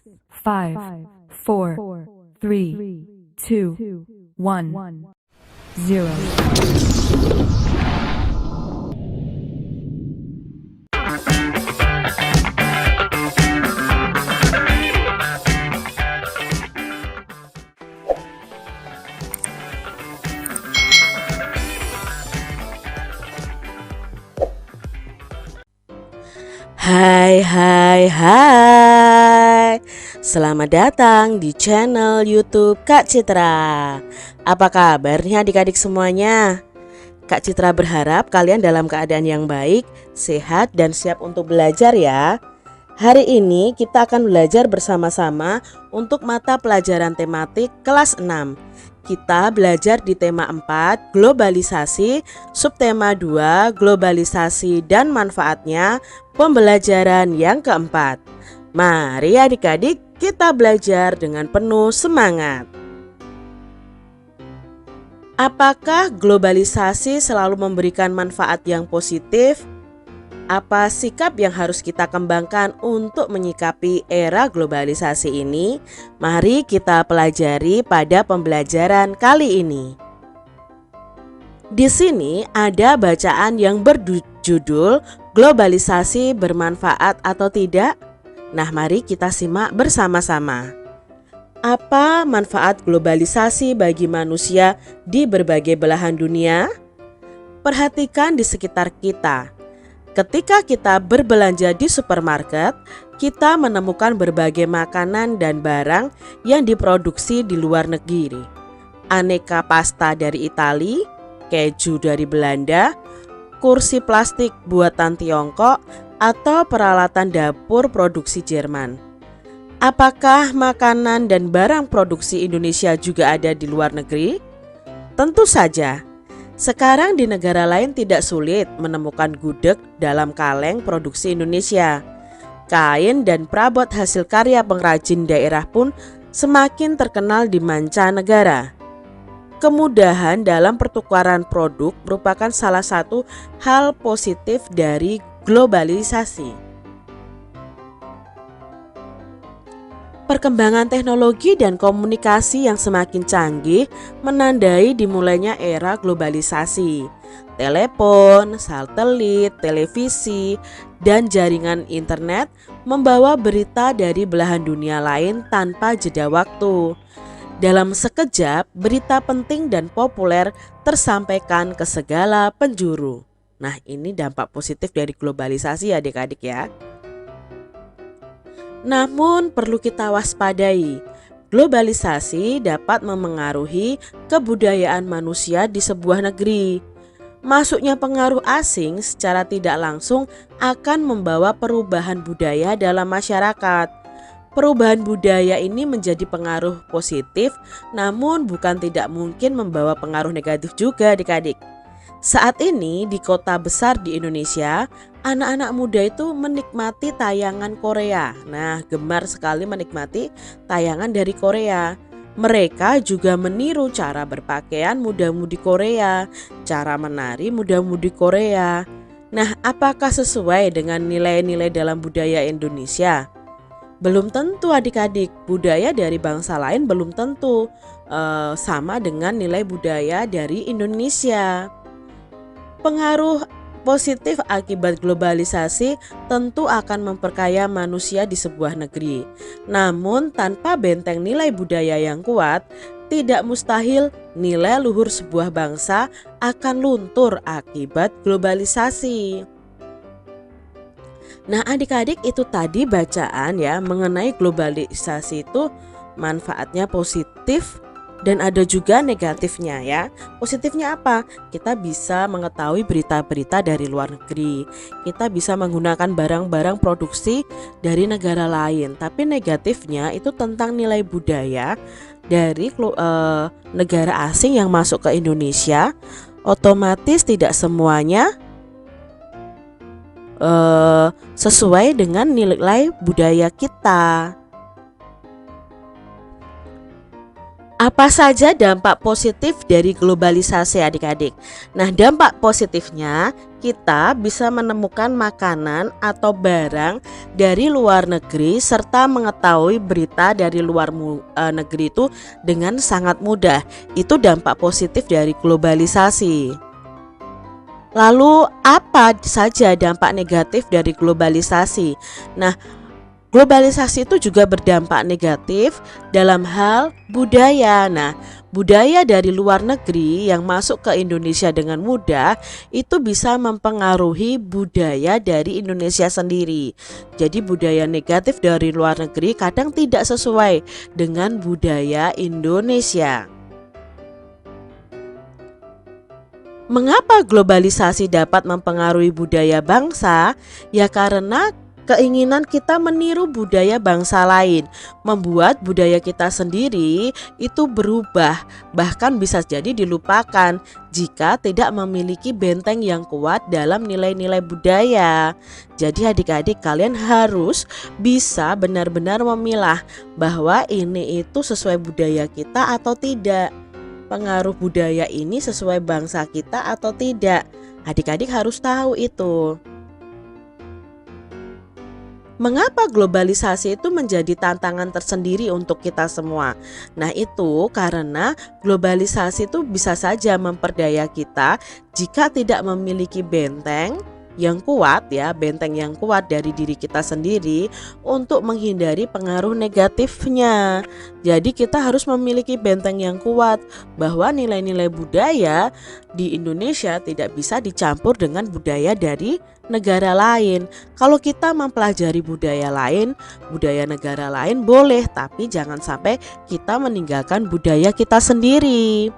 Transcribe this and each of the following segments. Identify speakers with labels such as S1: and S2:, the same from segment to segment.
S1: 5, 4, 3, 2, 1, 0.
S2: Hai. Selamat datang di channel YouTube Kak Citra. Apa kabarnya adik-adik semuanya? Kak Citra berharap kalian dalam keadaan yang baik, sehat, dan siap untuk belajar ya. Hari ini kita akan belajar bersama-sama untuk mata pelajaran tematik kelas 6. Kita belajar di tema 4, globalisasi, subtema 2, globalisasi dan manfaatnya, pembelajaran yang keempat. Mari adik-adik kita belajar dengan penuh semangat. Apakah globalisasi selalu memberikan manfaat yang positif? Apa sikap yang harus kita kembangkan untuk menyikapi era globalisasi ini? Mari kita pelajari pada pembelajaran kali ini. Di sini ada bacaan yang berjudul globalisasi bermanfaat atau tidak? Nah, mari kita simak bersama-sama. Apa manfaat globalisasi bagi manusia di berbagai belahan dunia? Perhatikan di sekitar kita. Ketika kita berbelanja di supermarket, kita menemukan berbagai makanan dan barang yang diproduksi di luar negeri. Aneka pasta dari Italia, keju dari Belanda, kursi plastik buatan Tiongkok, atau peralatan dapur produksi Jerman. Apakah makanan dan barang produksi Indonesia juga ada di luar negeri? Tentu saja. Sekarang di negara lain tidak sulit menemukan gudeg dalam kaleng produksi Indonesia. Kain dan perabot hasil karya pengrajin daerah pun semakin terkenal di mancanegara. Kemudahan dalam pertukaran produk merupakan salah satu hal positif dari globalisasi. Perkembangan teknologi dan komunikasi yang semakin canggih menandai dimulainya era globalisasi. Telepon, satelit, televisi, dan jaringan internet membawa berita dari belahan dunia lain tanpa jeda waktu. Dalam sekejap, berita penting dan populer tersampaikan ke segala penjuru. Nah, ini dampak positif dari globalisasi adik-adik ya. Namun perlu kita waspadai, globalisasi dapat memengaruhi kebudayaan manusia di sebuah negeri. Masuknya pengaruh asing secara tidak langsung akan membawa perubahan budaya dalam masyarakat. Perubahan budaya ini menjadi pengaruh positif, namun bukan tidak mungkin membawa pengaruh negatif juga adik-adik. Saat ini di kota besar di Indonesia, anak-anak muda itu menikmati tayangan Korea. Nah, gemar sekali menikmati tayangan dari Korea. Mereka juga meniru cara berpakaian muda-mudi Korea, cara menari muda-mudi Korea. Nah, apakah sesuai dengan nilai-nilai dalam budaya Indonesia? Belum tentu adik-adik, budaya dari bangsa lain belum tentu sama dengan nilai budaya dari Indonesia. Pengaruh positif akibat globalisasi tentu akan memperkaya manusia di sebuah negeri. Namun tanpa benteng nilai budaya yang kuat, tidak mustahil nilai luhur sebuah bangsa akan luntur akibat globalisasi. Nah, adik-adik, itu tadi bacaan ya mengenai globalisasi itu manfaatnya positif dan ada juga negatifnya ya. Positifnya apa? Kita bisa mengetahui berita-berita dari luar negeri. Kita bisa menggunakan barang-barang produksi dari negara lain. Tapi negatifnya itu tentang nilai budaya dari negara asing yang masuk ke Indonesia. Otomatis tidak semuanya sesuai dengan nilai budaya kita. Apa saja dampak positif dari globalisasi adik-adik? Nah, dampak positifnya kita bisa menemukan makanan atau barang dari luar negeri serta mengetahui berita dari luar negeri itu dengan sangat mudah. Itu dampak positif dari globalisasi. Lalu apa saja dampak negatif dari globalisasi? Nah, globalisasi itu juga berdampak negatif dalam hal budaya. Nah, budaya dari luar negeri yang masuk ke Indonesia dengan mudah itu bisa mempengaruhi budaya dari Indonesia sendiri. Jadi budaya negatif dari luar negeri kadang tidak sesuai dengan budaya Indonesia. Mengapa globalisasi dapat mempengaruhi budaya bangsa? Ya karena keinginan kita meniru budaya bangsa lain, membuat budaya kita sendiri itu berubah, bahkan bisa jadi dilupakan jika tidak memiliki benteng yang kuat dalam nilai-nilai budaya. Jadi adik-adik, kalian harus bisa benar-benar memilah bahwa ini itu sesuai budaya kita atau tidak. Pengaruh budaya ini sesuai bangsa kita atau tidak. Adik-adik harus tahu itu. Mengapa globalisasi itu menjadi tantangan tersendiri untuk kita semua? Nah, itu karena globalisasi itu bisa saja memperdaya kita jika tidak memiliki benteng yang kuat, ya, benteng yang kuat dari diri kita sendiri untuk menghindari pengaruh negatifnya. Jadi kita harus memiliki benteng yang kuat bahwa nilai-nilai budaya di Indonesia tidak bisa dicampur dengan budaya dari negara lain. Kalau kita mempelajari budaya lain, budaya negara lain boleh, tapi jangan sampai kita meninggalkan budaya kita sendiri.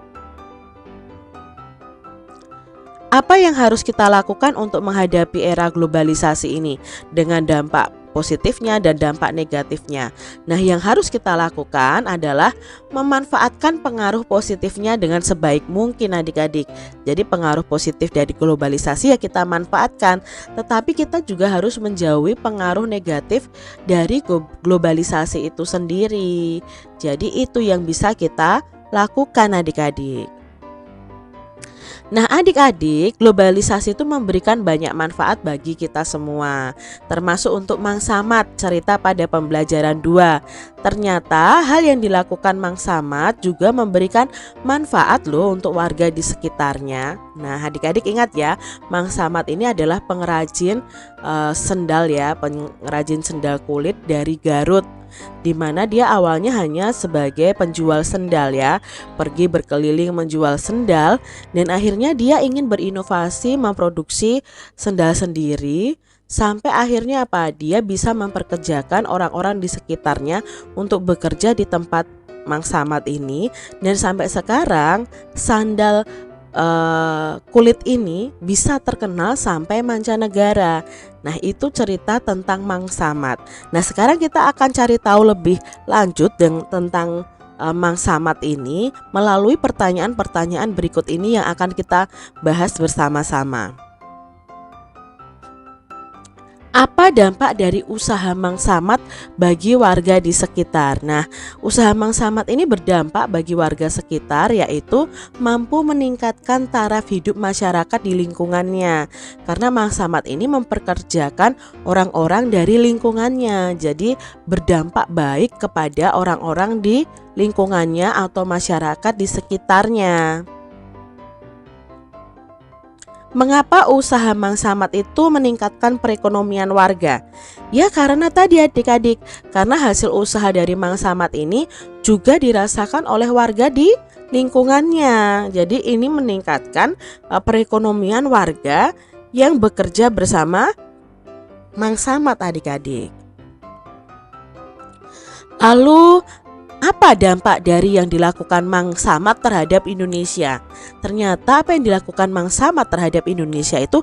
S2: Apa yang harus kita lakukan untuk menghadapi era globalisasi ini dengan dampak positifnya dan dampak negatifnya? Nah, yang harus kita lakukan adalah memanfaatkan pengaruh positifnya dengan sebaik mungkin adik-adik. Jadi pengaruh positif dari globalisasi ya kita manfaatkan, tetapi kita juga harus menjauhi pengaruh negatif dari globalisasi itu sendiri. Jadi itu yang bisa kita lakukan adik-adik. Nah adik-adik, globalisasi itu memberikan banyak manfaat bagi kita semua, termasuk untuk Mang Samad, cerita pada pembelajaran 2. Ternyata hal yang dilakukan Mang Samad juga memberikan manfaat loh untuk warga di sekitarnya. Nah adik-adik ingat ya, Mang Samad ini adalah pengrajin sendal ya, pengrajin sendal kulit dari Garut, di mana dia awalnya hanya sebagai penjual sendal ya, pergi berkeliling menjual sendal dan akhirnya dia ingin berinovasi memproduksi sendal sendiri sampai akhirnya apa? Dia bisa memperkerjakan orang-orang di sekitarnya untuk bekerja di tempat Mang Samad ini dan sampai sekarang sandal kulit ini bisa terkenal sampai mancanegara. Nah itu cerita tentang Mang Samad. Nah sekarang kita akan cari tahu lebih lanjut tentang Mang Samad ini melalui pertanyaan-pertanyaan berikut ini yang akan kita bahas bersama-sama. Apa dampak dari usaha Mang Samad bagi warga di sekitar? Nah, usaha Mang Samad ini berdampak bagi warga sekitar, yaitu mampu meningkatkan taraf hidup masyarakat di lingkungannya. Karena Mang Samad ini memperkerjakan orang-orang dari lingkungannya, jadi berdampak baik kepada orang-orang di lingkungannya atau masyarakat di sekitarnya. Mengapa usaha Mang Samad itu meningkatkan perekonomian warga? Ya karena tadi adik-adik, karena hasil usaha dari Mang Samad ini juga dirasakan oleh warga di lingkungannya. Jadi ini meningkatkan perekonomian warga yang bekerja bersama Mang Samad adik-adik. Lalu apa dampak dari yang dilakukan Mang Samad terhadap Indonesia? Ternyata apa yang dilakukan Mang Samad terhadap Indonesia itu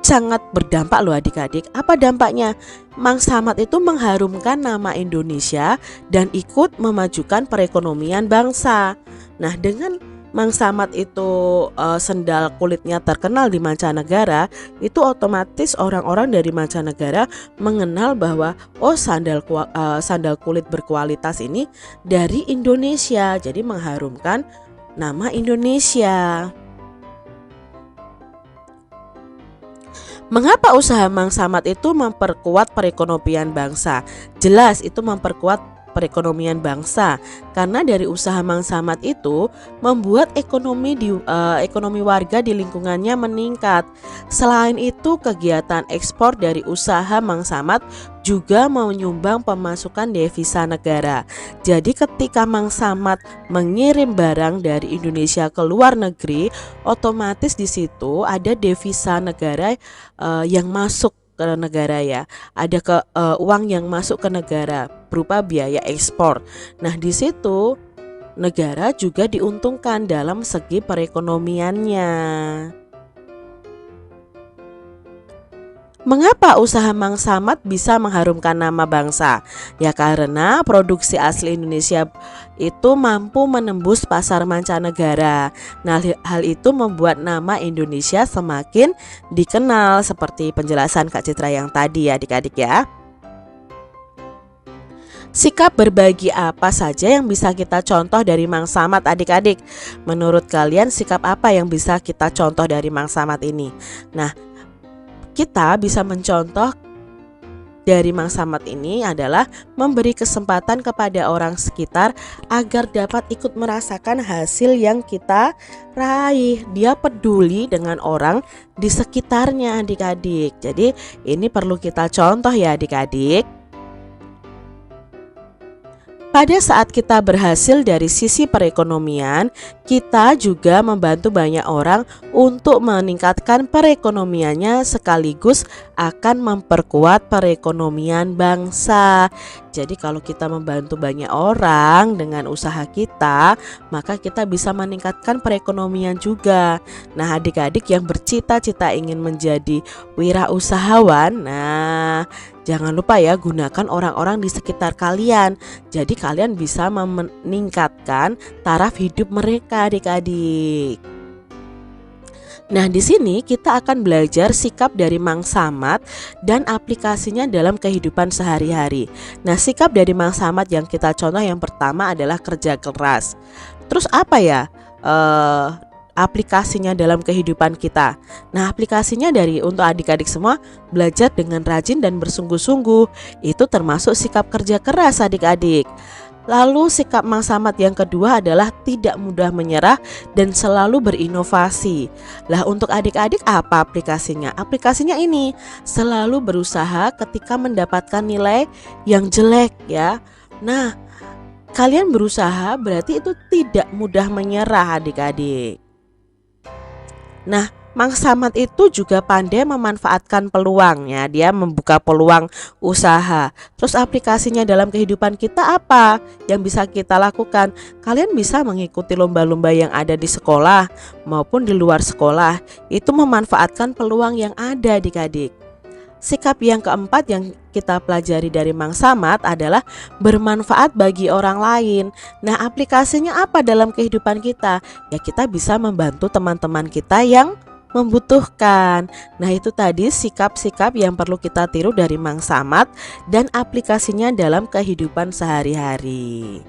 S2: sangat berdampak loh adik-adik. Apa dampaknya? Mang Samad itu mengharumkan nama Indonesia dan ikut memajukan perekonomian bangsa. Nah dengan Mang Samad itu sendal kulitnya terkenal di mancanegara, itu otomatis orang-orang dari mancanegara mengenal bahwa sandal kulit berkualitas ini dari Indonesia. Jadi mengharumkan nama Indonesia. Mengapa usaha Mang Samad itu memperkuat perekonomian bangsa? Jelas itu memperkuat perekonomian bangsa karena dari usaha Mang Samad itu membuat ekonomi warga di lingkungannya meningkat. Selain itu, kegiatan ekspor dari usaha Mang Samad juga menyumbang pemasukan devisa negara. Jadi ketika Mang Samad mengirim barang dari Indonesia ke luar negeri, otomatis di situ ada devisa negara yang masuk ke negara ya. Ada uang yang masuk ke negara berupa biaya ekspor. Nah, di situ negara juga diuntungkan dalam segi perekonomiannya. Mengapa usaha Mang Samad bisa mengharumkan nama bangsa? Ya karena produksi asli Indonesia itu mampu menembus pasar mancanegara. Nah, hal itu membuat nama Indonesia semakin dikenal seperti penjelasan Kak Citra yang tadi ya adik-adik ya. Sikap berbagi apa saja yang bisa kita contoh dari Mang Samad adik-adik? Menurut kalian sikap apa yang bisa kita contoh dari Mang Samad ini? Nah, kita bisa mencontoh dari Mang Samad ini adalah memberi kesempatan kepada orang sekitar agar dapat ikut merasakan hasil yang kita raih. Dia peduli dengan orang di sekitarnya adik-adik. Jadi ini perlu kita contoh ya adik-adik. Pada saat kita berhasil dari sisi perekonomian, kita juga membantu banyak orang untuk meningkatkan perekonomiannya sekaligus akan memperkuat perekonomian bangsa. Jadi kalau kita membantu banyak orang dengan usaha kita, maka kita bisa meningkatkan perekonomian juga. Nah, adik-adik yang bercita-cita ingin menjadi wirausahawan, nah jangan lupa ya gunakan orang-orang di sekitar kalian. Jadi kalian bisa meningkatkan taraf hidup mereka adik-adik. Nah, di sini kita akan belajar sikap dari Mang Samad dan aplikasinya dalam kehidupan sehari-hari. Nah, sikap dari Mang Samad yang kita contoh yang pertama adalah kerja keras. Terus apa ya? Aplikasinya dalam kehidupan kita. Nah, aplikasinya untuk adik-adik semua belajar dengan rajin dan bersungguh-sungguh. Itu termasuk sikap kerja keras adik-adik. Lalu sikap Mang Samad yang kedua adalah tidak mudah menyerah dan selalu berinovasi. Lah, untuk adik-adik apa aplikasinya? Aplikasinya ini selalu berusaha ketika mendapatkan nilai yang jelek ya. Nah, kalian berusaha berarti itu tidak mudah menyerah adik-adik. Nah, Mang Samad itu juga pandai memanfaatkan peluangnya. Dia membuka peluang usaha. Terus aplikasinya dalam kehidupan kita apa yang bisa kita lakukan? Kalian bisa mengikuti lomba-lomba yang ada di sekolah maupun di luar sekolah. Itu memanfaatkan peluang yang ada adik-adik. Sikap yang keempat yang kita pelajari dari Mang Samad adalah bermanfaat bagi orang lain. Nah, aplikasinya apa dalam kehidupan kita? Ya, kita bisa membantu teman-teman kita yang membutuhkan. Nah, itu tadi sikap-sikap yang perlu kita tiru dari Mang Samad dan aplikasinya dalam kehidupan sehari-hari.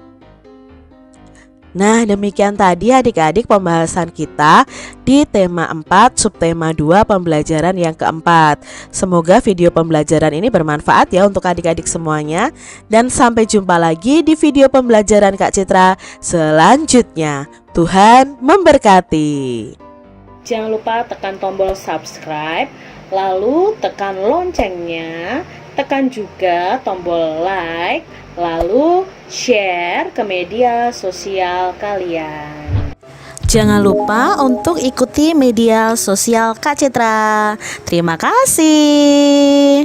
S2: Nah, demikian tadi adik-adik pembahasan kita di tema 4 subtema 2 pembelajaran yang keempat. Semoga video pembelajaran ini bermanfaat ya untuk adik-adik semuanya. Dan sampai jumpa lagi di video pembelajaran Kak Citra selanjutnya. Tuhan memberkati. Jangan lupa tekan tombol subscribe, lalu tekan loncengnya, tekan juga tombol like, lalu share ke media sosial kalian. Jangan lupa untuk ikuti media sosial Kak Citra. Terima kasih.